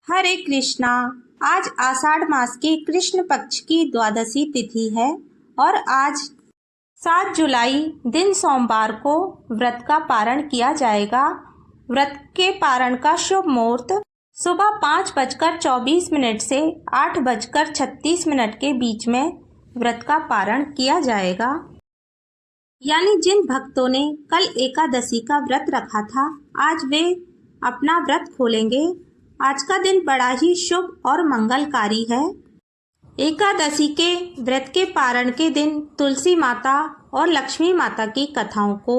हरे कृष्णा। आज आषाढ़ मास के कृष्ण पक्ष की द्वादशी तिथि है और आज 7 जुलाई दिन सोमवार को व्रत का पारण किया जाएगा। व्रत के पारण का शुभ मुहूर्त सुबह 5:24 से 8:36 के बीच में व्रत का पारण किया जाएगा। यानी जिन भक्तों ने कल एकादशी का व्रत रखा था, आज वे अपना व्रत खोलेंगे। आज का दिन बड़ा ही शुभ और मंगलकारी है। एकादशी के व्रत के पारण के दिन तुलसी माता और लक्ष्मी माता की कथाओं को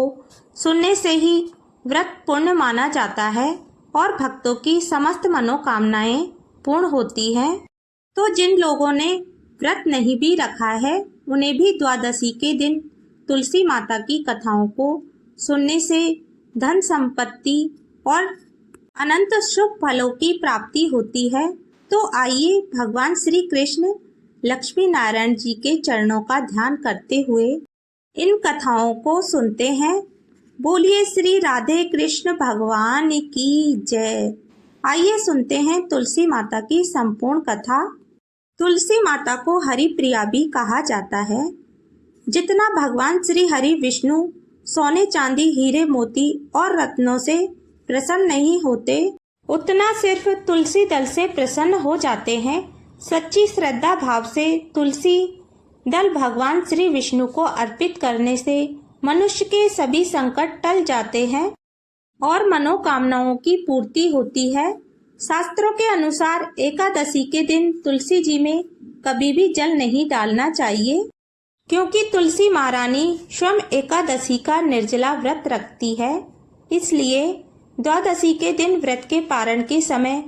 सुनने से ही व्रत पूर्ण माना जाता है और भक्तों की समस्त मनोकामनाएं पूर्ण होती हैं। तो जिन लोगों ने व्रत नहीं भी रखा है, उन्हें भी द्वादशी के दिन तुलसी माता की कथाओं को सुनने से धन संपत्ति और अनंत शुभ फलों की प्राप्ति होती है। तो आइए भगवान श्री कृष्ण लक्ष्मी नारायण जी के चरणों का ध्यान करते हुए इन कथाओं को सुनते हैं। बोलिए श्री राधे कृष्ण भगवान की जय। आइए सुनते हैं तुलसी माता की संपूर्ण कथा। तुलसी माता को हरि प्रिया भी कहा जाता है। जितना भगवान श्री हरि विष्णु सोने चांदी हीरे मोती और रत्नों से प्रसन्न नहीं होते, उतना सिर्फ तुलसी दल से प्रसन्न हो जाते हैं। सच्ची श्रद्धा भाव से तुलसी दल भगवान श्री विष्णु को अर्पित करने से मनुष्य के सभी संकट टल जाते हैं और मनोकामनाओं की पूर्ति होती है। शास्त्रों के अनुसार एकादशी के दिन तुलसी जी में कभी भी जल नहीं डालना चाहिए, क्योंकि तुलसी महारानी स्वयं एकादशी का निर्जला व्रत रखती है। इसलिए द्वादशी के दिन व्रत के पारण के समय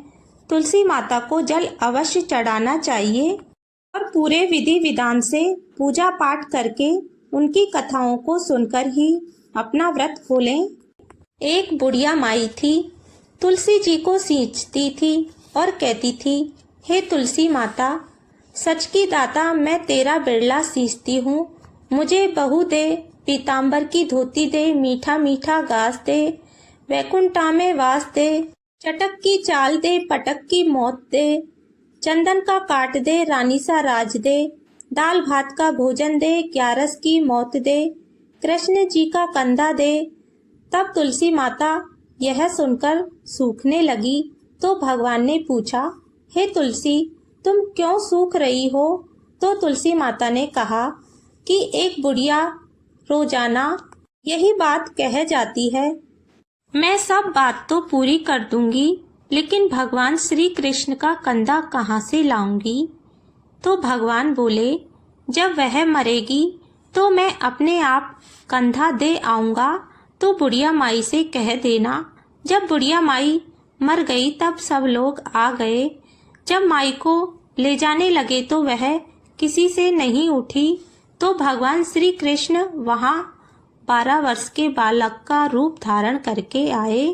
तुलसी माता को जल अवश्य चढ़ाना चाहिए और पूरे विधि विधान से पूजा पाठ करके उनकी कथाओं को सुनकर ही अपना व्रत खोलें। एक बुढ़िया माई थी, तुलसी जी को सींचती थी और कहती थी, हे तुलसी माता, सच की दाता, मैं तेरा बिरला सींचती हूँ, मुझे बहू दे, पीताम्बर की धोती दे, मीठा मीठा घास दे, वैकुंठा में वास दे, चटक की चाल दे, पटक की मौत दे, चंदन का काट दे, रानी सा राज दे, दाल भात का भोजन दे, 11 की मौत दे, कृष्ण जी का कंधा दे। तब तुलसी माता यह सुनकर सूखने लगी तो भगवान ने पूछा, हे तुलसी, तुम क्यों सूख रही हो? तो तुलसी माता ने कहा कि एक बुढ़िया रोजाना यही बात कह जाती है, मैं सब बात तो पूरी कर दूंगी, लेकिन भगवान श्री कृष्ण का कंधा कहाँ से लाऊंगी? तो भगवान बोले, जब वह मरेगी तो मैं अपने आप कंधा दे आऊंगा, तो बुढ़िया माई से कह देना। जब बुढ़िया माई मर गई तब सब लोग आ गए। जब माई को ले जाने लगे तो वह किसी से नहीं उठी। तो भगवान श्री कृष्ण वहां 12 वर्ष के बालक का रूप धारण करके आए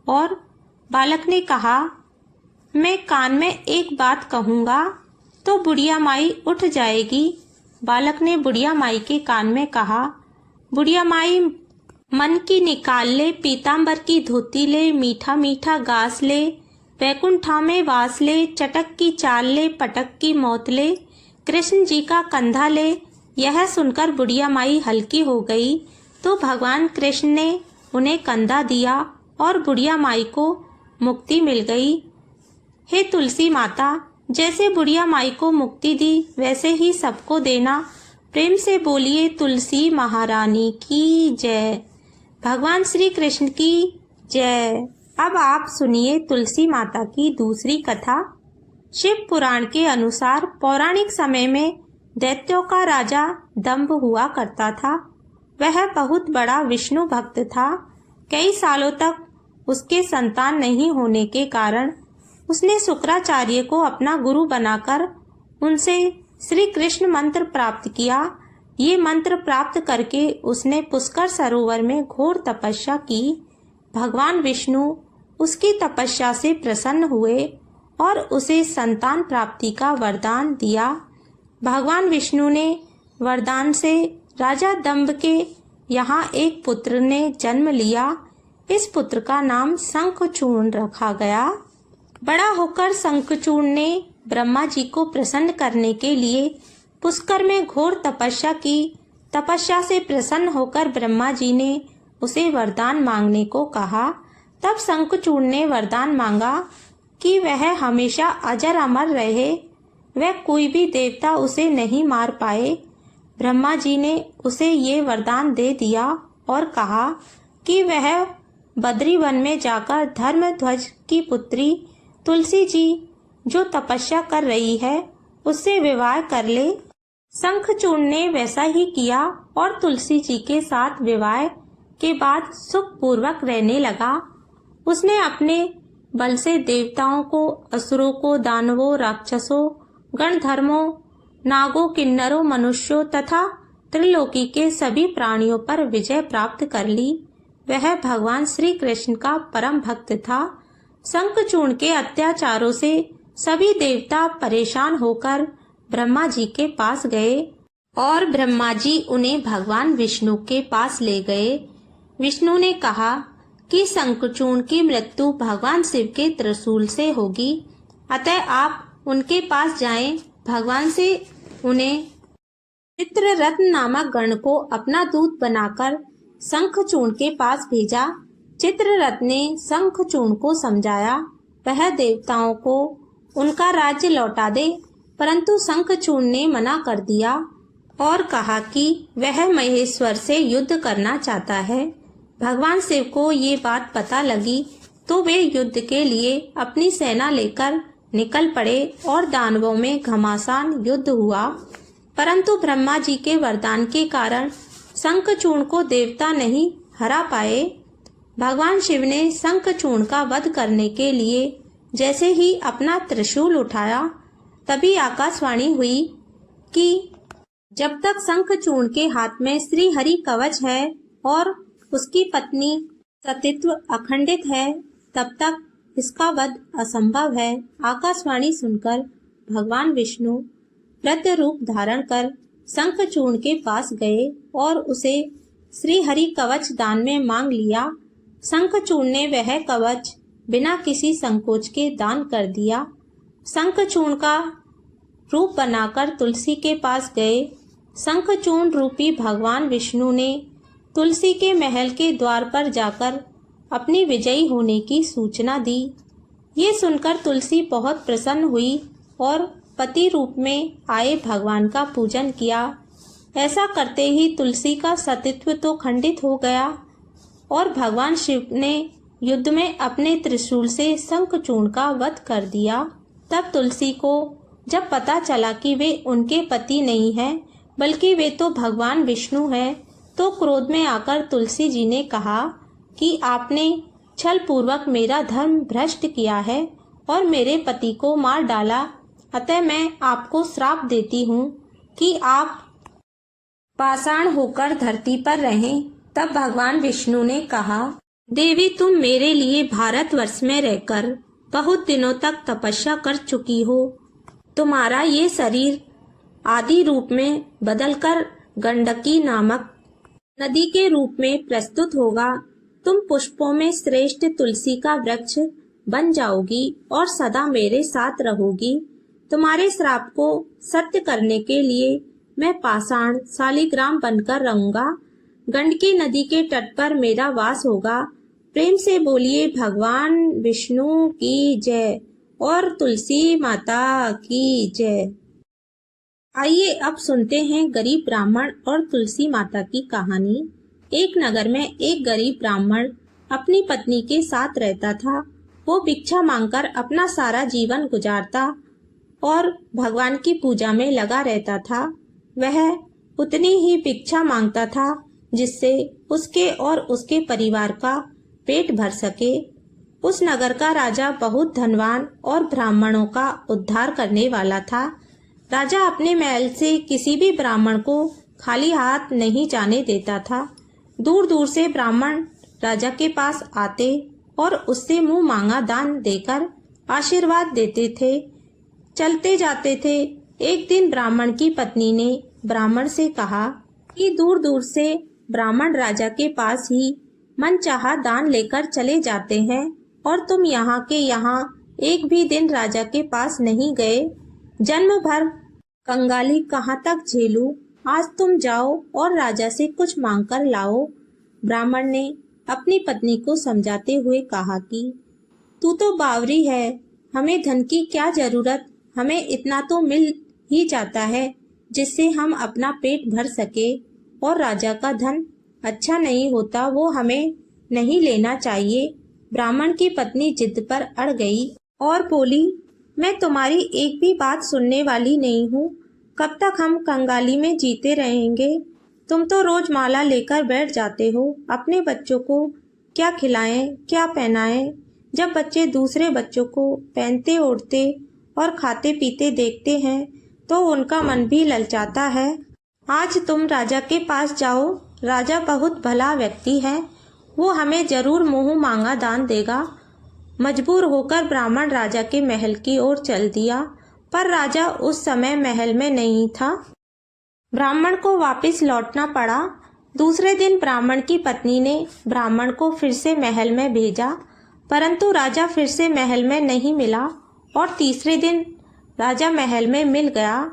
और बालक ने कहा, मैं कान में एक बात कहूँगा तो बुढ़िया माई उठ जाएगी। बालक ने बुढ़िया माई के कान में कहा, बुढ़िया माई, मन की निकाल ले, पीताम्बर की धोती ले, मीठा मीठा घास ले, वैकुंठा में वास ले, चटक की चाल ले, पटक की मौत ले, कृष्ण जी का कंधा ले। यह सुनकर बुढ़िया माई हल्की हो गई तो भगवान कृष्ण ने उन्हें कंधा दिया और बुढ़िया माई को मुक्ति मिल गई। हे तुलसी माता, जैसे बुढ़िया माई को मुक्ति दी वैसे ही सबको देना। प्रेम से बोलिए तुलसी महारानी की जय। भगवान श्री कृष्ण की जय। अब आप सुनिए तुलसी माता की दूसरी कथा। शिव पुराण के अनुसार पौराणिक समय में दैत्यों का राजा दंभ हुआ करता था। वह बहुत बड़ा विष्णु भक्त था। कई सालों तक उसके संतान नहीं होने के कारण उसने शुक्राचार्य को अपना गुरु बनाकर उनसे श्री कृष्ण मंत्र प्राप्त किया। ये मंत्र प्राप्त करके उसने पुष्कर सरोवर में घोर तपस्या की। भगवान विष्णु उसकी तपस्या से प्रसन्न हुए और उसे संतान प्राप्ति का वरदान दिया। भगवान विष्णु ने वरदान से राजा दंभ के यहाँ एक पुत्र ने जन्म लिया। इस पुत्र का नाम शंखचूर्ण रखा गया। बड़ा होकर शंखचूड़ ने ब्रह्मा जी को प्रसन्न करने के लिए पुष्कर में घोर तपस्या की। तपस्या से प्रसन्न होकर ब्रह्मा जी ने उसे वरदान मांगने को कहा। तब शंखचूड़ ने वरदान मांगा कि वह हमेशा अजर अमर रहे, वह कोई भी देवता उसे नहीं मार पाए। ब्रह्मा जी ने उसे ये वरदान दे दिया और कहा कि वह बद्री वन में जाकर धर्मध्वज की पुत्री तुलसी जी जो तपस्या कर रही है उससे विवाह कर ले। शंखचूड़ ने वैसा ही किया और तुलसी जी के साथ विवाह के बाद सुख पूर्वक रहने लगा। उसने अपने बल से देवताओं को, असुरों को, दानवों, राक्षसों, गणधर्मों, नागों, किन्नरों, मनुष्यों तथा त्रिलोकी के सभी प्राणियों पर विजय प्राप्त कर ली। वह भगवान श्री कृष्ण का परम भक्त था। शंखचूड़ के अत्याचारों से सभी देवता परेशान होकर ब्रह्मा जी के पास गए और ब्रह्मा जी उन्हें भगवान विष्णु के पास ले गए। विष्णु ने कहा कि शंखचूड़ की मृत्यु भगवान शिव के त्रिशूल से होगी, अतः आप उनके पास जाएं। भगवान से उन्हें चित्ररत्न नामक गण को अपना दूत बनाकर शंखचूड़ के पास भेजा। चित्ररत्न ने शंखचूड़ को समझाया वह देवताओं को उनका राज्य लौटा दे, परंतु शंखचूड़ ने मना कर दिया और कहा कि वह महेश्वर से युद्ध करना चाहता है। भगवान शिव को ये बात पता लगी तो वे युद्ध के लिए अपनी सेना लेकर निकल पड़े और दानवों में घमासान युद्ध हुआ, परंतु ब्रह्मा जी के वरदान के कारण शंखचूड़ को देवता नहीं हरा पाए। भगवान शिव ने शंखचूड़ का वध करने के लिए जैसे ही अपना त्रिशूल उठाया, तभी आकाशवाणी हुई कि जब तक शंखचूड़ के हाथ में श्री हरि कवच है और उसकी पत्नी सतीत्व अखंडित है, तब तक इसका वध असंभव है। आकाशवाणी सुनकर भगवान विष्णु वृद्ध रूप धारण कर शंखचूड़ के पास गए और उसे श्री हरि कवच दान में मांग लिया। शंखचूड़ ने वह कवच बिना किसी संकोच के दान कर दिया। शंखचूड़ का रूप बनाकर तुलसी के पास गए। शंखचूड़ रूपी भगवान विष्णु ने तुलसी के महल के द्वार पर जाकर अपनी विजयी होने की सूचना दी। ये सुनकर तुलसी बहुत प्रसन्न हुई और पति रूप में आए भगवान का पूजन किया। ऐसा करते ही तुलसी का सतीत्व तो खंडित हो गया और भगवान शिव ने युद्ध में अपने त्रिशूल से शंखचूड़ का वध कर दिया। तब तुलसी को जब पता चला कि वे उनके पति नहीं हैं बल्कि वे तो भगवान विष्णु हैं, तो क्रोध में आकर तुलसी जी ने कहा कि आपने छल पूर्वक मेरा धर्म भ्रष्ट किया है और मेरे पति को मार डाला, अतः मैं आपको श्राप देती हूँ कि आप पाषाण होकर धरती पर रहें। तब भगवान विष्णु ने कहा, देवी तुम मेरे लिए भारतवर्ष में रहकर बहुत दिनों तक तपस्या कर चुकी हो। तुम्हारा ये शरीर आदि रूप में बदलकर गंडकी नामक नदी के रूप में प्रस्तुत होगा। तुम पुष्पों में श्रेष्ठ तुलसी का वृक्ष बन जाओगी और सदा मेरे साथ रहोगी। तुम्हारे श्राप को सत्य करने के लिए मैं पाषाण शालिग्राम बनकर रहूंगा। गंडकी नदी के तट पर मेरा वास होगा। प्रेम से बोलिए भगवान विष्णु की जय और तुलसी माता की जय। आइए अब सुनते हैं गरीब ब्राह्मण और तुलसी माता की कहानी। एक नगर में एक गरीब ब्राह्मण अपनी पत्नी के साथ रहता था। वो भिक्षा मांगकर अपना सारा जीवन गुजारता और भगवान की पूजा में लगा रहता था। वह उतनी ही भिक्षा मांगता था जिससे उसके और उसके परिवार का पेट भर सके। उस नगर का राजा बहुत धनवान और ब्राह्मणों का उद्धार करने वाला था। राजा अपने महल से किसी भी ब्राह्मण को खाली हाथ नहीं जाने देता था। दूर दूर से ब्राह्मण राजा के पास आते और उससे मुंह मांगा दान देकर आशीर्वाद देते थे, चलते जाते थे। एक दिन ब्राह्मण की पत्नी ने ब्राह्मण से कहा कि दूर दूर से ब्राह्मण राजा के पास ही मनचाहा दान लेकर चले जाते हैं और तुम यहाँ के यहाँ एक भी दिन राजा के पास नहीं गए। जन्म भर कंगाली कहाँ तक झेलूं? आज तुम जाओ और राजा से कुछ मांग कर लाओ। ब्राह्मण ने अपनी पत्नी को समझाते हुए कहा कि तू तो बावरी है, हमें धन की क्या जरूरत, हमें इतना तो मिल ही जाता है जिससे हम अपना पेट भर सके, और राजा का धन अच्छा नहीं होता, वो हमें नहीं लेना चाहिए। ब्राह्मण की पत्नी जिद पर अड़ गई और बोली, मैं तुम्हारी एक भी बात सुनने वाली नहीं हूँ। कब तक हम कंगाली में जीते रहेंगे? तुम तो रोज माला लेकर बैठ जाते हो। अपने बच्चों को क्या खिलाएं, क्या पहनाएं? जब बच्चे दूसरे बच्चों को पहनते ओढ़ते और खाते पीते देखते हैं तो उनका मन भी ललचाता है। आज तुम राजा के पास जाओ, राजा बहुत भला व्यक्ति है, वो हमें जरूर मुंह मांगा दान देगा। मजबूर होकर ब्राह्मण राजा के महल की ओर चल दिया, पर राजा उस समय महल में नहीं था। ब्राह्मण को वापस लौटना पड़ा। दूसरे दिन ब्राह्मण की पत्नी ने ब्राह्मण को फिर से महल में भेजा, परंतु राजा फिर से महल में नहीं मिला। और तीसरे दिन राजा महल में मिल गया।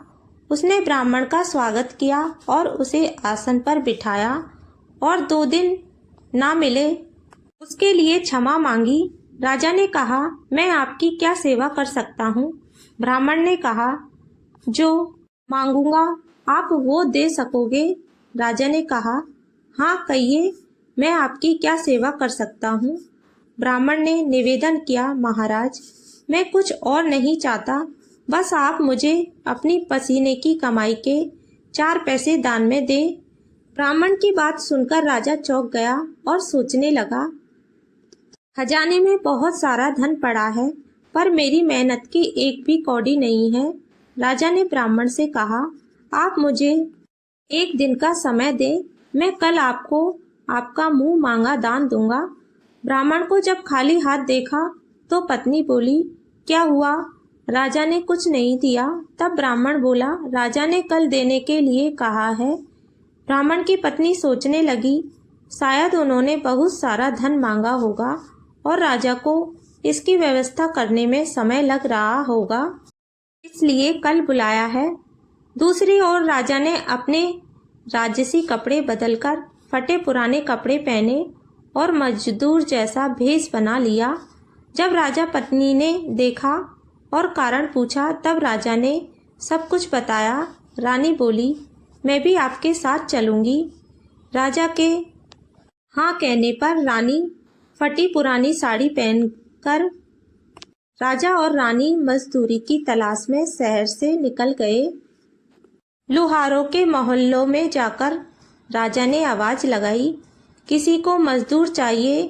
उसने ब्राह्मण का स्वागत किया और उसे आसन पर बिठाया और 2 दिन ना मिले उसके लिए क्षमा मांगी। राजा ने कहा, मैं आपकी क्या सेवा कर सकता हूँ? ब्राह्मण ने कहा, जो मांगूंगा आप वो दे सकोगे? राजा ने कहा, हाँ कहिए, मैं आपकी क्या सेवा कर सकता हूँ? ब्राह्मण ने निवेदन किया, महाराज, मैं कुछ और नहीं चाहता, बस आप मुझे अपनी पसीने की कमाई के 4 पैसे दान में दे। ब्राह्मण की बात सुनकर राजा चौंक गया और सोचने लगा, खजाने में बहुत सारा धन पड़ा है, पर मेरी मेहनत की एक भी कौड़ी नहीं है। राजा ने ब्राह्मण से कहा, आप मुझे 1 दिन का समय दें, मैं कल आपको आपका मुंह मांगा दान दूंगा। ब्राह्मण को जब खाली हाथ देखा तो पत्नी बोली, क्या हुआ? राजा ने कुछ नहीं दिया। तब ब्राह्मण बोला, राजा ने कल देने के लिए कहा है। ब्राह्मण की पत्नी सोचने लगी, शायद उन्होंने बहुत सारा धन मांगा होगा और राजा को इसकी व्यवस्था करने में समय लग रहा होगा, इसलिए कल बुलाया है। दूसरी ओर राजा ने अपने राजसी कपड़े बदलकर फटे पुराने कपड़े पहने और मजदूर जैसा भेष बना लिया। जब राजा पत्नी ने देखा और कारण पूछा, तब राजा ने सब कुछ बताया। रानी बोली, मैं भी आपके साथ चलूंगी। राजा के हाँ कहने पर रानी फटी पुरानी साड़ी पहनकर राजा और रानी मजदूरी की तलाश में शहर से निकल गए। लुहारों के मोहल्लों में जाकर राजा ने आवाज लगाई, किसी को मजदूर चाहिए?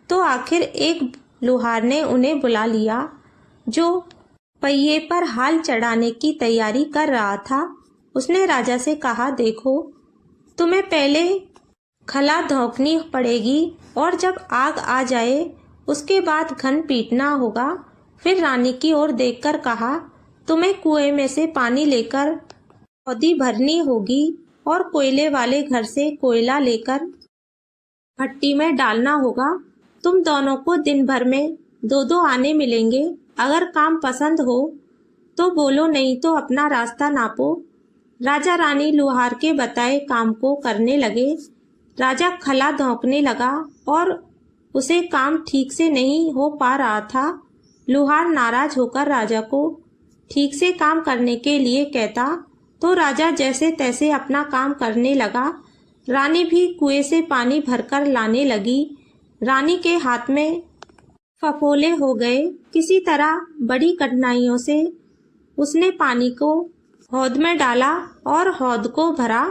तो आखिर एक लुहार ने उन्हें बुला लिया, जो पहिए पर हाल चढ़ाने की तैयारी कर रहा था। उसने राजा से कहा, देखो, तुम्हें पहले खला धोंकनी पड़ेगी और जब आग आ जाए उसके बाद घन पीटना होगा। फिर रानी की ओर देखकर कहा, तुम्हें कुएं में से पानी लेकर हौदी भरनी होगी और कोयले वाले घर से कोयला लेकर भट्टी में डालना होगा। तुम दोनों को दिन भर में 2-2 आने मिलेंगे। अगर काम पसंद हो तो बोलो, नहीं तो अपना रास्ता नापो। राजा रानी लुहार के बताए काम को करने लगे। राजा खला धोंकने लगा और उसे काम ठीक से नहीं हो पा रहा था। लुहार नाराज होकर राजा को ठीक से काम करने के लिए कहता तो राजा जैसे तैसे अपना काम करने लगा। रानी भी कुएं से पानी भरकर लाने लगी। रानी के हाथ में फफोले हो गए। किसी तरह बड़ी कठिनाइयों से उसने पानी को हौद में डाला और हौद को भरा।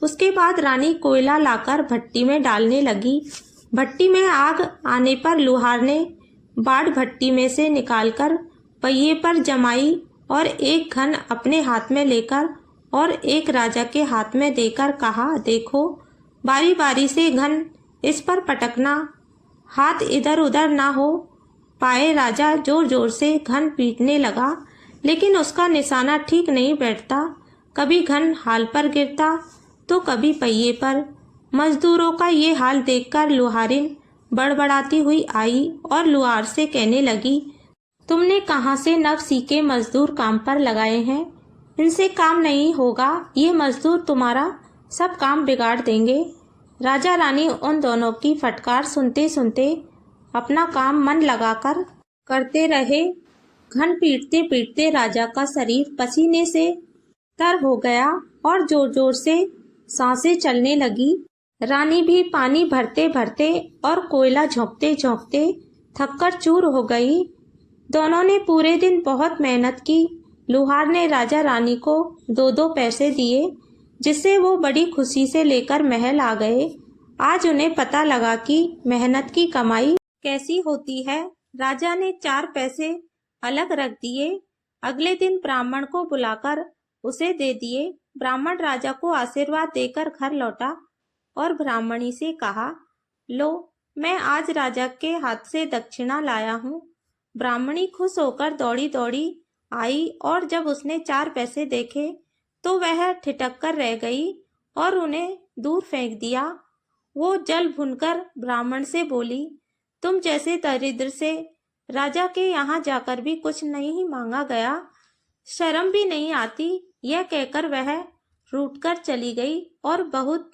उसके बाद रानी कोयला लाकर भट्टी में डालने लगी। भट्टी में आग आने पर लुहार ने बाड़ भट्टी में से निकालकर पहिए पर जमाई और एक घन अपने हाथ में लेकर और एक राजा के हाथ में देकर कहा, देखो, बारी बारी से घन इस पर पटकना, हाथ इधर उधर ना हो पाए। राजा जोर जोर से घन पीटने लगा, लेकिन उसका निशाना ठीक नहीं बैठता। कभी घन हाल पर गिरता तो कभी पहिए पर। मजदूरों का ये हाल देखकर लुहारिन बड़बड़ाती हुई आई और लुहार से कहने लगी, तुमने कहाँ से नव सीखे मजदूर काम पर लगाए हैं? इनसे काम नहीं होगा, ये मजदूर तुम्हारा सब काम बिगाड़ देंगे। राजा रानी उन दोनों की फटकार सुनते सुनते अपना काम मन लगाकर करते रहे। घन पीटते पीटते राजा का शरीर पसीने से तर हो गया और जोर जोर से सांसें चलने लगी। रानी भी पानी भरते भरते और कोयला झोंकते झोंकते थककर चूर हो गई। दोनों ने पूरे दिन बहुत मेहनत की। लुहार ने राजा रानी को 2-2 पैसे दिए, जिससे वो बड़ी खुशी से लेकर महल आ गए। आज उन्हें पता लगा कि मेहनत की कमाई कैसी होती है। राजा ने 4 पैसे अलग रख दिए। अगले दिन ब्राह्मण को बुलाकर उसे दे दिए। ब्राह्मण राजा को आशीर्वाद देकर घर लौटा और ब्राह्मणी से कहा, लो, मैं आज राजा के हाथ से दक्षिणा लाया हूँ। ब्राह्मणी खुश होकर दौड़ी दौड़ी आई और जब उसने 4 पैसे देखे तो वह ठिठक कर रह गई और उन्हें दूर फेंक दिया। वो जल भुनकर ब्राह्मण से बोली, तुम जैसे दरिद्र से राजा के यहाँ जाकर भी कुछ नहीं मांगा गया, शर्म भी नहीं आती। यह कहकर वह रूठकर चली गई और बहुत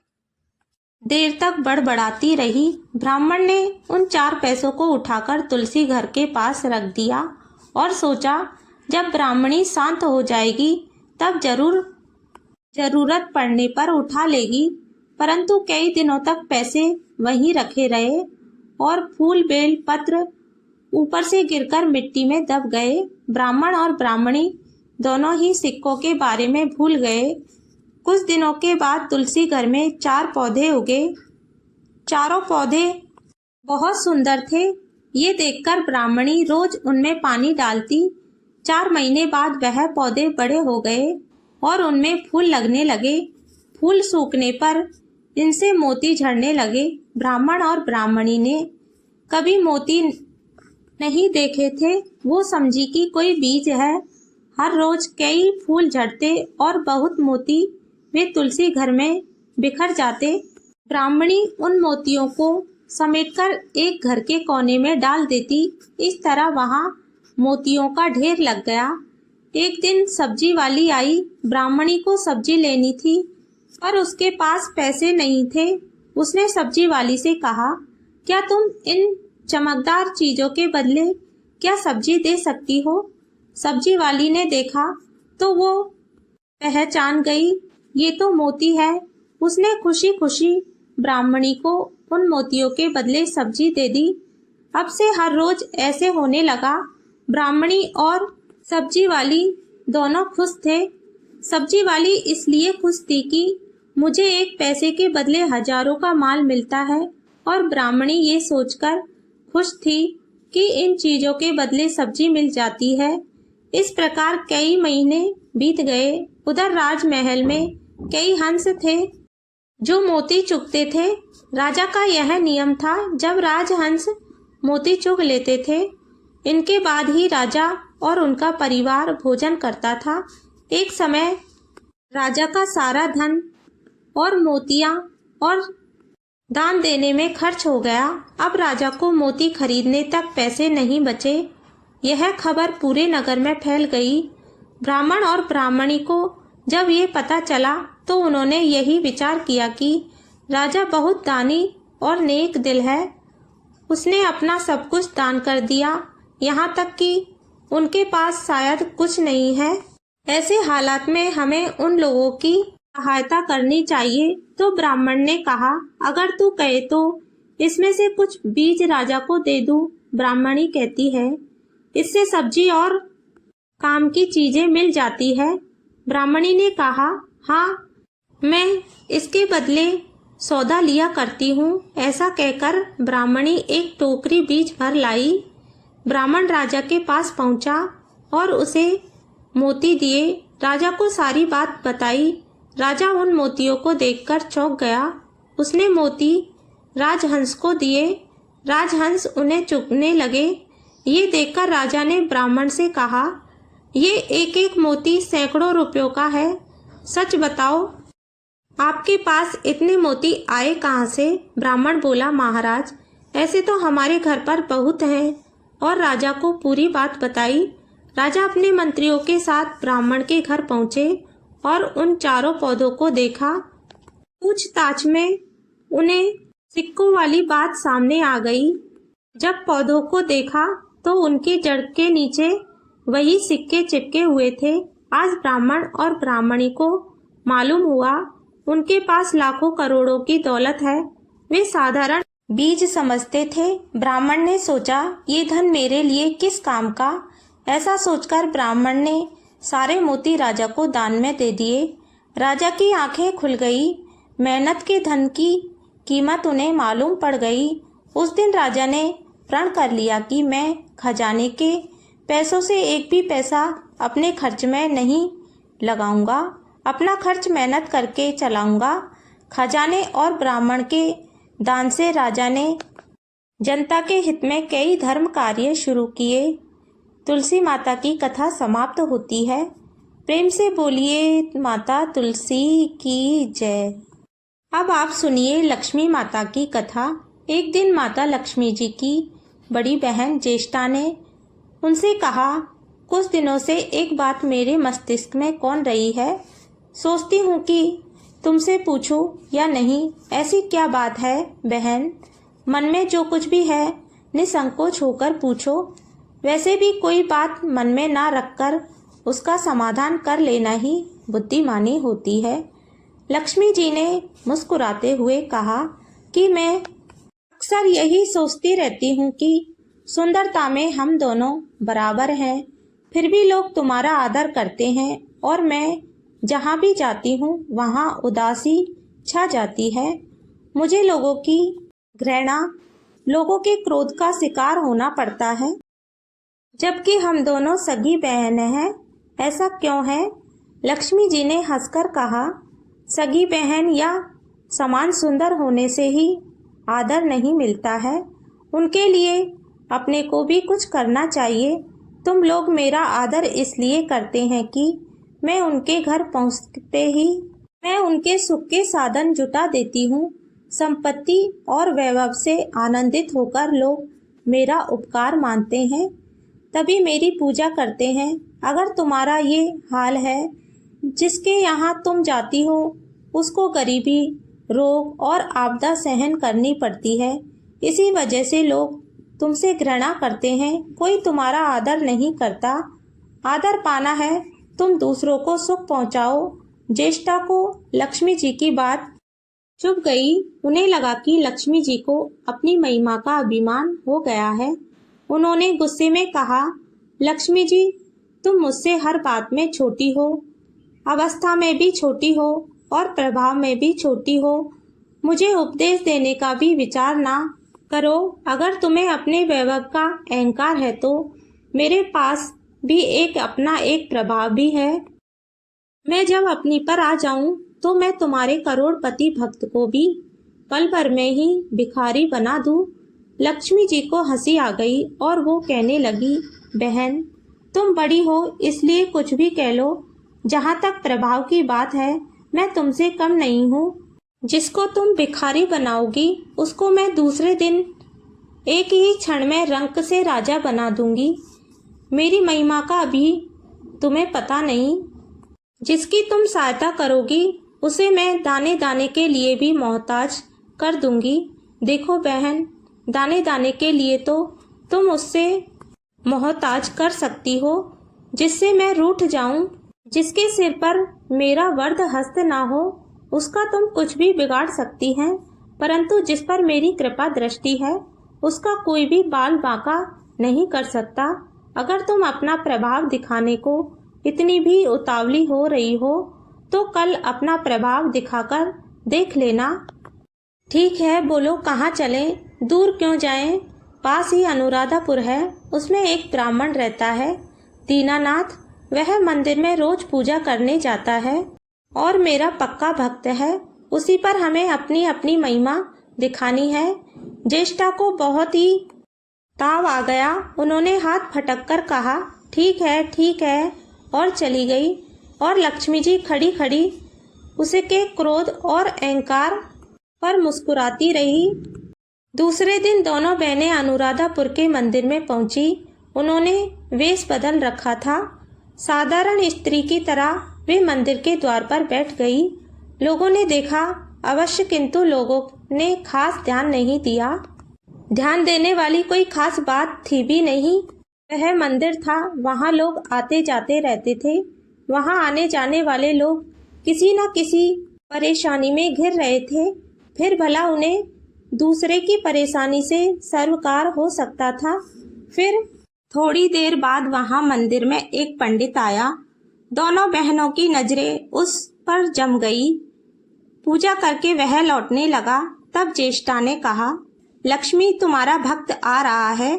देर तक बड़बड़ाती रही। ब्राह्मण ने उन 4 पैसों को उठाकर तुलसी घर के पास रख दिया और सोचा, जब ब्राह्मणी शांत हो जाएगी तब जरूरत पड़ने पर उठा लेगी। परंतु कई दिनों तक पैसे वहीं रखे रहे और फूल बेल पत्र ऊपर से गिरकर मिट्टी में दब गए। ब्राह्मण और ब्राह्मणी दोनों ही सिक्कों के बारे में भूल गए। कुछ दिनों के बाद तुलसी घर में 4 पौधे उगे। चारों पौधे बहुत सुंदर थे। ये देखकर ब्राह्मणी रोज उनमें पानी डालती। 4 महीने बाद वह पौधे बड़े हो गए और उनमें फूल लगने लगे। फूल सूखने पर इनसे मोती झड़ने लगे। ब्राह्मण और ब्राह्मणी ने कभी मोती नहीं देखे थे। वो समझी कि कोई बीज है। हर रोज कई फूल झड़ते और बहुत मोती वे तुलसी घर में बिखर जाते। ब्राह्मणी उन मोतियों को समेटकर एक घर के कोने में डाल देती। इस तरह वहां मोतियों का ढेर लग गया। एक दिन सब्जी वाली आई। ब्राह्मणी को सब्जी लेनी थी पर उसके पास पैसे नहीं थे। उसने सब्जी वाली से कहा, क्या तुम इन चमकदार चीजों के बदले क्या सब्जी दे सकती हो? सब्जी वाली ने देखा तो वो पहचान गई, ये तो मोती है। उसने खुशी खुशी ब्राह्मणी को उन मोतियों के बदले सब्जी दे दी। अब से हर रोज ऐसे होने लगा। ब्राह्मणी और सब्जी वाली दोनों खुश थे। सब्जी वाली इसलिए खुश थी कि मुझे 1 पैसे के बदले हजारों का माल मिलता है, और ब्राह्मणी ये सोचकर खुश थी कि इन चीजों के बदले सब्जी मिल जाती है। इस प्रकार कई महीने बीत गए। उधर राजमहल में कई हंस थे जो मोती चुगते थे। राजा का यह नियम था, जब राजहंस मोती चुग लेते थे, इनके बाद ही राजा और उनका परिवार भोजन करता था। एक समय राजा का सारा धन और मोतियां और दान देने में खर्च हो गया। अब राजा को मोती खरीदने तक पैसे नहीं बचे। यह खबर पूरे नगर में फैल गई। ब्राह्मण और ब्राह्मणी को जब ये पता चला तो उन्होंने यही विचार किया कि राजा बहुत दानी और नेक दिल है। उसने अपना सब कुछ दान कर दिया, यहाँ तक कि उनके पास शायद कुछ नहीं है। ऐसे हालात में हमें उन लोगों की सहायता करनी चाहिए। तो ब्राह्मण ने कहा, अगर तू कहे तो इसमें से कुछ बीज राजा को दे दूं। ब्राह्मणी कहती है, इससे सब्जी और काम की चीजें मिल जाती है। ब्राह्मणी ने कहा, हाँ, मैं इसके बदले सौदा लिया करती हूँ। ऐसा कहकर ब्राह्मणी एक टोकरी बीज भर लाई। ब्राह्मण राजा के पास पहुंचा और उसे मोती दिए। राजा को सारी बात बताई। राजा उन मोतियों को देखकर चौंक गया। उसने मोती राजहंस को दिए। राजहंस उन्हें चुगने लगे। ये देखकर राजा ने ब्राह्मण से कहा, ये एक एक मोती सैकड़ों रुपयों का है। सच बताओ, आपके पास इतने मोती आए कहाँ से? ब्राह्मण बोला, महाराज, ऐसे तो हमारे घर पर बहुत हैं, और राजा को पूरी बात बताई। राजा अपने मंत्रियों के साथ ब्राह्मण के घर पहुंचे और उन चारों पौधों को देखा। पूछताछ में उन्हें सिक्कों वाली बात सामने आ गई। जब पौधों को देखा तो उनकी जड़ के नीचे वही सिक्के चिपके हुए थे। आज ब्राह्मण और ब्राह्मणी को मालूम हुआ उनके पास लाखों करोड़ों की दौलत है। वे साधारण बीज समझते थे। ब्राह्मण ने सोचा, ये धन मेरे लिए किस काम का। ऐसा सोचकर ब्राह्मण ने सारे मोती राजा को दान में दे दिए। राजा की आंखें खुल गई। मेहनत के धन की कीमत उन्हें मालूम पड़ गई। उस दिन राजा ने प्रण कर लिया कि मैं खजाने के पैसों से एक भी पैसा अपने खर्च में नहीं लगाऊंगा। अपना खर्च मेहनत करके चलाऊंगा। खजाने और ब्राह्मण के दान से राजा ने जनता के हित में कई धर्म कार्य शुरू किए। तुलसी माता की कथा समाप्त होती है। प्रेम से बोलिए माता तुलसी की जय। अब आप सुनिए लक्ष्मी माता की कथा। एक दिन माता लक्ष्मी जी की बड़ी बहन ज्येष्ठा ने उनसे कहा, कुछ दिनों से एक बात मेरे मस्तिष्क में कौन रही है। सोचती हूँ कि तुमसे पूछूं या नहीं। ऐसी क्या बात है बहन? मन में जो कुछ भी है निसंकोच होकर पूछो। वैसे भी कोई बात मन में ना रखकर उसका समाधान कर लेना ही बुद्धिमानी होती है। लक्ष्मी जी ने मुस्कुराते हुए कहा कि मैं अक्सर यही सोचती रहती हूँ कि सुंदरता में हम दोनों बराबर हैं। फिर भी लोग तुम्हारा आदर करते हैं और मैं जहाँ भी जाती हूँ वहाँ उदासी छा जाती है। मुझे लोगों की घृणा, लोगों के क्रोध का शिकार होना पड़ता है, जबकि हम दोनों सगी बहनें हैं। ऐसा क्यों है? लक्ष्मी जी ने हंसकर कहा, सगी बहन या समान सुंदर होने से ही आदर नहीं मिलता है। उनके लिए अपने को भी कुछ करना चाहिए। तुम लोग मेरा आदर इसलिए करते हैं कि मैं उनके घर पहुंचते ही मैं उनके सुख के साधन जुटा देती हूँ। संपत्ति और वैभव से आनंदित होकर लोग मेरा उपकार मानते हैं, तभी मेरी पूजा करते हैं। अगर तुम्हारा ये हाल है, जिसके यहाँ तुम जाती हो उसको गरीबी, रोग और आपदा सहन करनी पड़ती है। इसी वजह से लोग तुमसे घृणा करते हैं। कोई तुम्हारा आदर नहीं करता। आदर पाना है, तुम दूसरों को सुख पहुंचाओ। ज्येष्ठा को लक्ष्मी जी की बात चुभ गई। उन्हें लगा कि लक्ष्मी जी को अपनी महिमा का अभिमान हो गया है। उन्होंने गुस्से में कहा, लक्ष्मी जी, तुम मुझसे हर बात में छोटी हो, अवस्था में भी छोटी हो और प्रभाव में भी छोटी हो। मुझे उपदेश देने का भी विचार ना करो। अगर तुम्हें अपने वैभव का अहंकार है तो मेरे पास भी अपना एक प्रभाव भी है। मैं जब अपनी पर आ जाऊं तो मैं तुम्हारे करोड़पति भक्त को भी पल भर में ही भिखारी बना दूं। लक्ष्मी जी को हंसी आ गई और वो कहने लगी, बहन, तुम बड़ी हो इसलिए कुछ भी कह लो। जहाँ तक प्रभाव की बात है, मैं तुमसे कम नहीं हूँ। जिसको तुम भिखारी बनाओगी उसको मैं दूसरे दिन एक ही क्षण में रंक से राजा बना दूंगी। मेरी महिमा का अभी तुम्हें पता नहीं। जिसकी तुम सहायता करोगी उसे मैं दाने दाने के लिए भी मोहताज कर दूंगी। देखो बहन, दाने दाने के लिए तो तुम उससे मोहताज कर सकती हो जिससे मैं रूठ जाऊं। जिसके सिर पर मेरा वर्द हस्त ना हो उसका तुम कुछ भी बिगाड़ सकती हैं, परंतु जिस पर मेरी कृपा दृष्टि है उसका कोई भी बाल बांका नहीं कर सकता। अगर तुम अपना प्रभाव दिखाने को इतनी भी उतावली हो रही हो तो कल अपना प्रभाव दिखाकर देख लेना। ठीक है, बोलो कहाँ चलें? दूर क्यों जाएं? पास ही अनुराधापुर है, उसमें एक ब्राह्मण रहता है, दीनानाथ। वह मंदिर में रोज पूजा करने जाता है और मेरा पक्का भक्त है। उसी पर हमें अपनी अपनी महिमा दिखानी है। ज्येष्ठा को बहुत ही ताव आ गया। उन्होंने हाथ फटक कर कहा, ठीक है, और चली गई। और लक्ष्मी जी खड़ी खड़ी उसके क्रोध और अहंकार पर मुस्कुराती रही। दूसरे दिन दोनों बहनें अनुराधापुर के मंदिर में पहुंची। उन्होंने वेश बदल रखा था। साधारण स्त्री की तरह वे मंदिर के द्वार पर बैठ गई। लोगों ने देखा अवश्य, किंतु लोगों ने खास ध्यान नहीं दिया। ध्यान देने वाली कोई खास बात थी भी नहीं। वह मंदिर था, वहाँ लोग आते जाते रहते थे। वहाँ आने जाने वाले लोग किसी न किसी परेशानी में घिर रहे थे। फिर भला उन्हें दूसरे की परेशानी से सरोकार हो सकता था। फिर थोड़ी देर बाद वहाँ मंदिर में एक पंडित आया। दोनों बहनों की नजरें उस पर जम गई। पूजा करके वह लौटने लगा। तब ज्येष्ठा ने कहा, लक्ष्मी, तुम्हारा भक्त आ रहा है,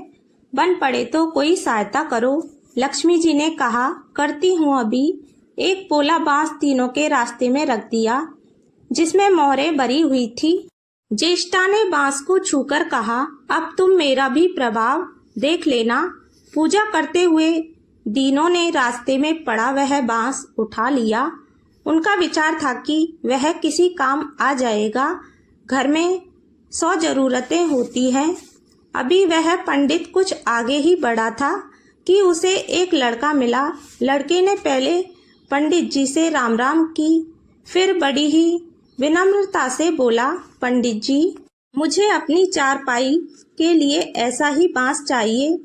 बन पड़े तो कोई सहायता करो। लक्ष्मी जी ने कहा, करती हूँ अभी। एक पोला बांस तीनों के रास्ते में रख दिया, जिसमें मोहरें भरी हुई थी। ज्येष्ठा ने बांस को छूकर कहा, अब तुम मेरा भी प्रभाव देख लेना। पूजा करते हुए दीनों ने रास्ते में पड़ा वह बांस उठा लिया। उनका विचार था कि वह किसी काम आ जाएगा। घर में 100 जरूरतें होती हैं। अभी वह पंडित कुछ आगे ही बढ़ा था कि उसे एक लड़का मिला। लड़के ने पहले पंडित जी से राम राम की, फिर बड़ी ही विनम्रता से बोला, पंडित जी, मुझे अपनी चारपाई के लिए ऐसा ही बांस चाहिए।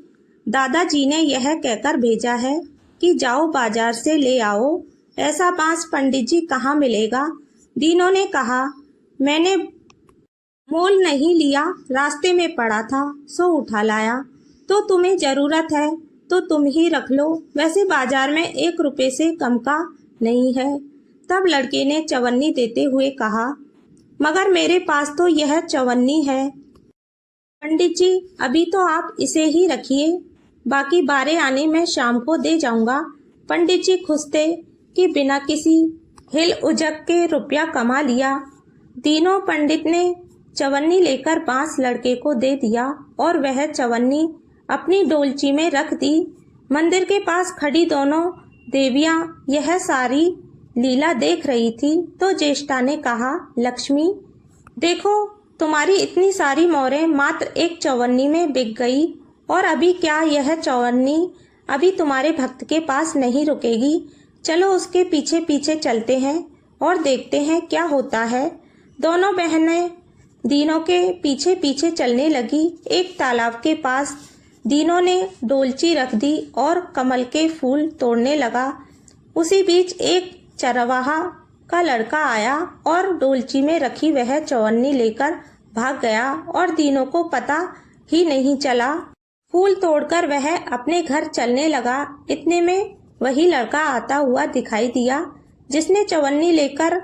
दादाजी ने यह कहकर भेजा है कि जाओ बाजार से ले आओ। ऐसा बांस पंडित जी कहाँ मिलेगा? दीनों ने कहा, मैंने मोल नहीं लिया, रास्ते में पड़ा था सो उठा लाया। तो तुम्हें जरूरत है तो तुम ही रख लो, वैसे बाजार में 1 रुपए से कम का नहीं है। तब लड़के ने चवन्नी देते हुए कहा, मगर मेरे पास तो यह चवन्नी है। पंडित जी, अभी तो आप इसे ही रखिए, बाकी बारे आने में शाम को दे जाऊंगा। पंडित जी खुश थे कि बिना किसी हिल उजक के रुपया कमा लिया। तीनों पंडित ने चवन्नी लेकर बांस लड़के को दे दिया और वह चवन्नी अपनी डोलची में रख दी। मंदिर के पास खड़ी दोनों देवियां यह सारी लीला देख रही थी तो ज्येष्ठा ने कहा, लक्ष्मी, देखो तुम्हारी इतनी सारी मोहरें मात्र एक चवन्नी में बिक गई, और अभी क्या यह चवन्नी अभी तुम्हारे भक्त के पास नहीं रुकेगी। चलो उसके पीछे पीछे चलते हैं और देखते हैं क्या होता है। दोनों बहनें दीनों के पीछे पीछे चलने लगी। एक तालाब के पास दीनों ने डोलची रख दी और कमल के फूल तोड़ने लगा। उसी बीच एक चरवाहा का लड़का आया और डोलची में रखी वह चवन्नी लेकर भाग गया और दीनों को पता ही नहीं चला। फूल तोड़कर वह अपने घर चलने लगा। इतने में वही लड़का आता हुआ दिखाई दिया जिसने चवन्नी लेकर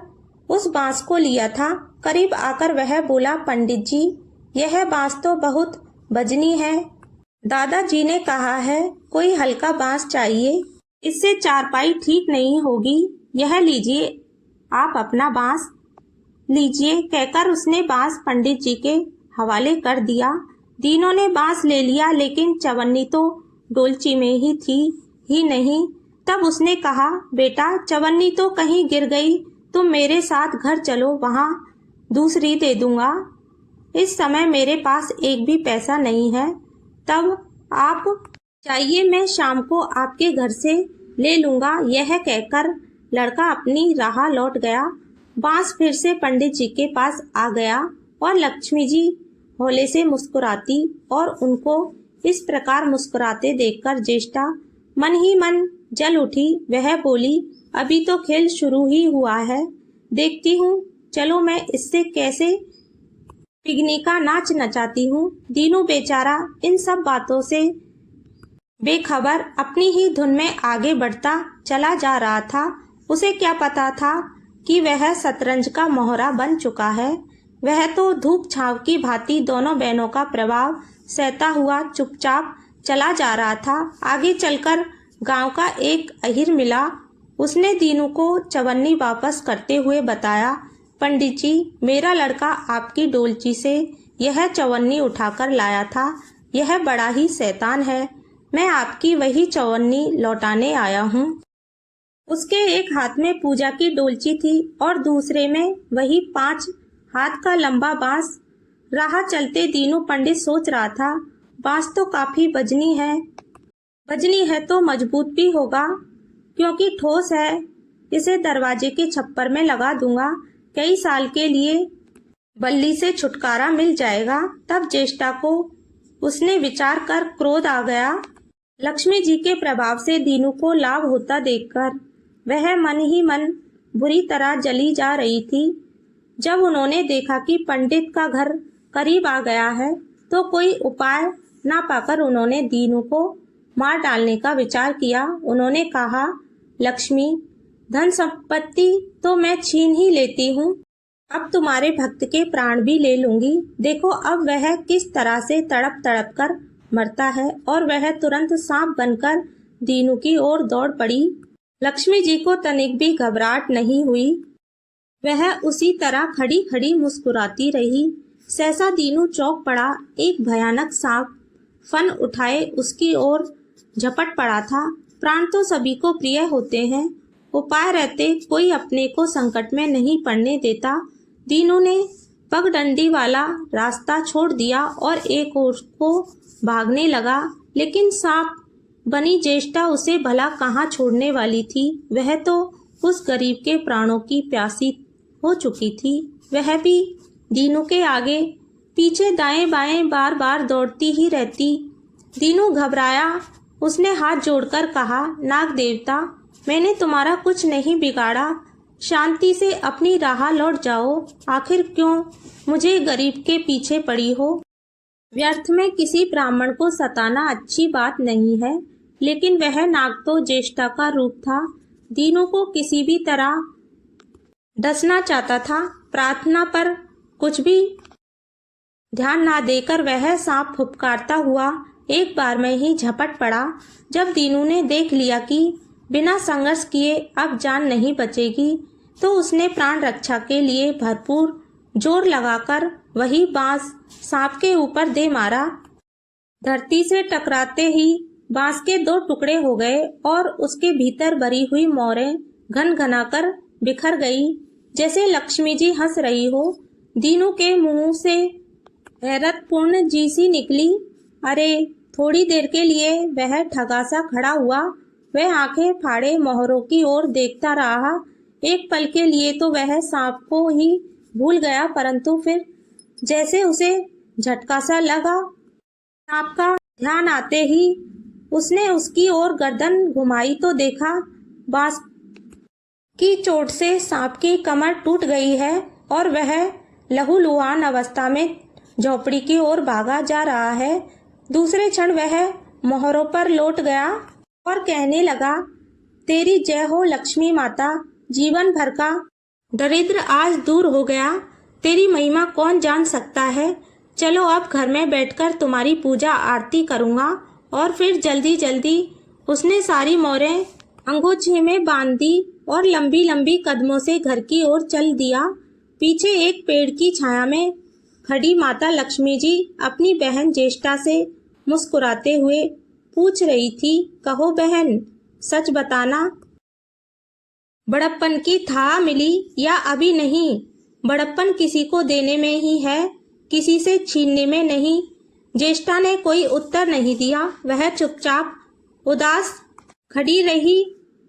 उस बांस को लिया था। करीब आकर वह बोला, पंडित जी, यह बांस तो बहुत वजनी है। दादाजी ने कहा है कोई हल्का बांस चाहिए, इससे चारपाई ठीक नहीं होगी। यह लीजिए, आप अपना बांस लीजिए, कहकर उसने बांस पंडित जी के हवाले कर दिया। दीनों ने बांस ले लिया, लेकिन चवन्नी तो डोलची में ही थी ही नहीं। तब उसने कहा, बेटा, चवन्नी तो कहीं गिर गई, तुम मेरे साथ घर चलो, वहाँ दूसरी दे दूंगा। इस समय मेरे पास एक भी पैसा नहीं है। तब आप चाहिए मैं शाम को आपके घर से ले लूंगा। यह कहकर लड़का अपनी राह लौट गया। बांस फिर से पंडित जी के पास आ गया और लक्ष्मी जी भोले से मुस्कुराती और उनको इस प्रकार मुस्कुराते देखकर ज्येष्ठा मन ही मन जल उठी। वह बोली, अभी तो खेल शुरू ही हुआ है, देखती हूँ, चलो मैं इससे कैसे पिगनी का नाच नचाती हूँ। दीनू बेचारा इन सब बातों से बेखबर अपनी ही धुन में आगे बढ़ता चला जा रहा था। उसे क्या पता था कि वह शतरंज का मोहरा बन चुका है। वह तो धूप छांव की भांति दोनों बहनों का प्रभाव सहता हुआ चुपचाप चला जा रहा था। आगे चलकर गांव का एक अहिर मिला। उसने दीनू को चवन्नी वापस करते हुए बताया, पंडित जी, मेरा लड़का आपकी डोलची से यह चवन्नी उठाकर लाया था। यह बड़ा ही शैतान है। मैं आपकी वही चवन्नी लौटाने आया हूँ। उसके एक हाथ में पूजा की डोलची थी और दूसरे में वही 5 हाथ का लंबा बांस। राह चलते दीनू पंडित सोच रहा था, बांस तो काफी वजनी है तो मजबूत भी होगा क्योंकि ठोस है। इसे दरवाजे के छप्पर में लगा दूंगा, कई साल के लिए बल्ली से छुटकारा मिल जाएगा। तब ज्येष्ठा को उसने विचार कर क्रोध आ गया। लक्ष्मी जी के प्रभाव से दीनू को लाभ होता देखकर वह मन ही मन बुरी तरह जली जा रही थी। जब उन्होंने देखा कि पंडित का घर करीब आ गया है तो कोई उपाय ना पाकर उन्होंने दीनू को मार डालने का विचार किया। उन्होंने कहा, लक्ष्मी, धन संपत्ति तो मैं छीन ही लेती हूँ, अब तुम्हारे भक्त के प्राण भी ले लूंगी। देखो अब वह किस तरह से तड़प तड़प कर मरता है। और वह तुरंत सांप बनकर दीनू की ओर दौड़ पड़ी। लक्ष्मी जी को तनिक भी घबराहट नहीं हुई, वह उसी तरह खड़ी खड़ी मुस्कुराती रही। सहसा दीनू चौंक पड़ा। एक भयानक सांप फन उठाए उसकी ओर झपट पड़ा था। प्राण तो सभी को प्रिय होते हैं, उपाय रहते कोई अपने को संकट में नहीं पड़ने देता। दीनू ने पगडंडी वाला रास्ता छोड़ दिया और एक ओर को भागने लगा, लेकिन सांप बनी ज्येष्ठा उसे भला कहाँ छोड़ने वाली थी। वह तो उस गरीब के प्राणों की प्यासी हो चुकी थी। वह भी दीनू के आगे पीछे दाएं बाएं बार बार दौड़ती ही रहती। दीनू घबराया। उसने हाथ जोड़कर कहा, नाग देवता, मैंने तुम्हारा कुछ नहीं बिगाड़ा, शांति से अपनी राह लौट जाओ। आखिर क्यों मुझे गरीब के पीछे पड़ी हो? व्यर्थ में किसी ब्राह्मण को सताना अच्छी बात नहीं है, लेकिन वह नाग तो ज्येष्ठा का रूप था। दीनू को किसी भी तरह डसना चाहता था। प्रार्थना पर कुछ भी ध्यान ना देकर वह सांप फुफकारता हुआ एक बार में ही झपट पड़ा। जब दीनू ने देख लिया कि बिना संघर्ष किए अब जान नहीं बचेगी, तो उसने प्राण रक्षा के लिए भरपूर जोर लगाकर वही बांस सांप के ऊपर दे मारा। धरती से टकराते ही बांस के दो टुकड़े हो गए और उसके भीतर भरी हुई मोरें घन घनाकर बिखर गई, जैसे लक्ष्मी जी हंस रही हो। दीनू के मुंह से हैरतपूर्ण जी सी निकली। अरे! थोड़ी देर के लिए वह ठगा सा खड़ा हुआ। वह आंखें फाड़े मोहरों की ओर देखता रहा। एक पल के लिए तो वह सांप को ही भूल गया, परंतु फिर जैसे उसे झटका सा लगा, सांप का ध्यान आते ही उसने उसकी ओर गर्दन घुमाई तो देखा बांस की चोट से सांप की कमर टूट गई है और वह लहूलुहान अवस्था में झोपड़ी की ओर भागा जा रहा है। दूसरे क्षण वह मोहरों पर लौट गया और कहने लगा, तेरी जय हो लक्ष्मी माता, जीवन भर का दरिद्र आज दूर हो गया। तेरी महिमा कौन जान सकता है। चलो अब घर में बैठकर तुम्हारी पूजा आरती करूँगा। और फिर जल्दी जल्दी उसने सारी मोरें अंगोछे में बांध दी और लंबी लंबी कदमों से घर की ओर चल दिया। पीछे एक पेड़ की छाया में खड़ी माता लक्ष्मी जी अपनी बहन ज्येष्ठा से मुस्कुराते हुए पूछ रही थी, कहो बहन, सच बताना, बड़प्पन की था मिली या अभी नहीं? बड़प्पन किसी को देने में ही है, किसी से छीनने में नहीं। ज्येष्ठा ने कोई उत्तर नहीं दिया। वह चुपचाप उदास खड़ी रही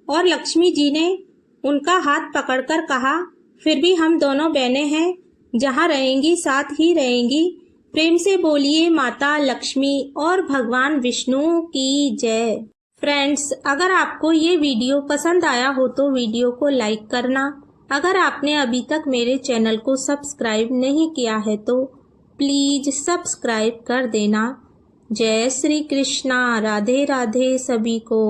और लक्ष्मी जी ने उनका हाथ पकड़कर कहा, फिर भी हम दोनों बहनें हैं, जहाँ रहेंगी साथ ही रहेंगी। प्रेम से बोलिए माता लक्ष्मी और भगवान विष्णु की जय। फ्रेंड्स, अगर आपको ये वीडियो पसंद आया हो तो वीडियो को लाइक करना। अगर आपने अभी तक मेरे चैनल को सब्सक्राइब नहीं किया है तो प्लीज सब्सक्राइब कर देना। जय श्री कृष्णा। राधे राधे सभी को।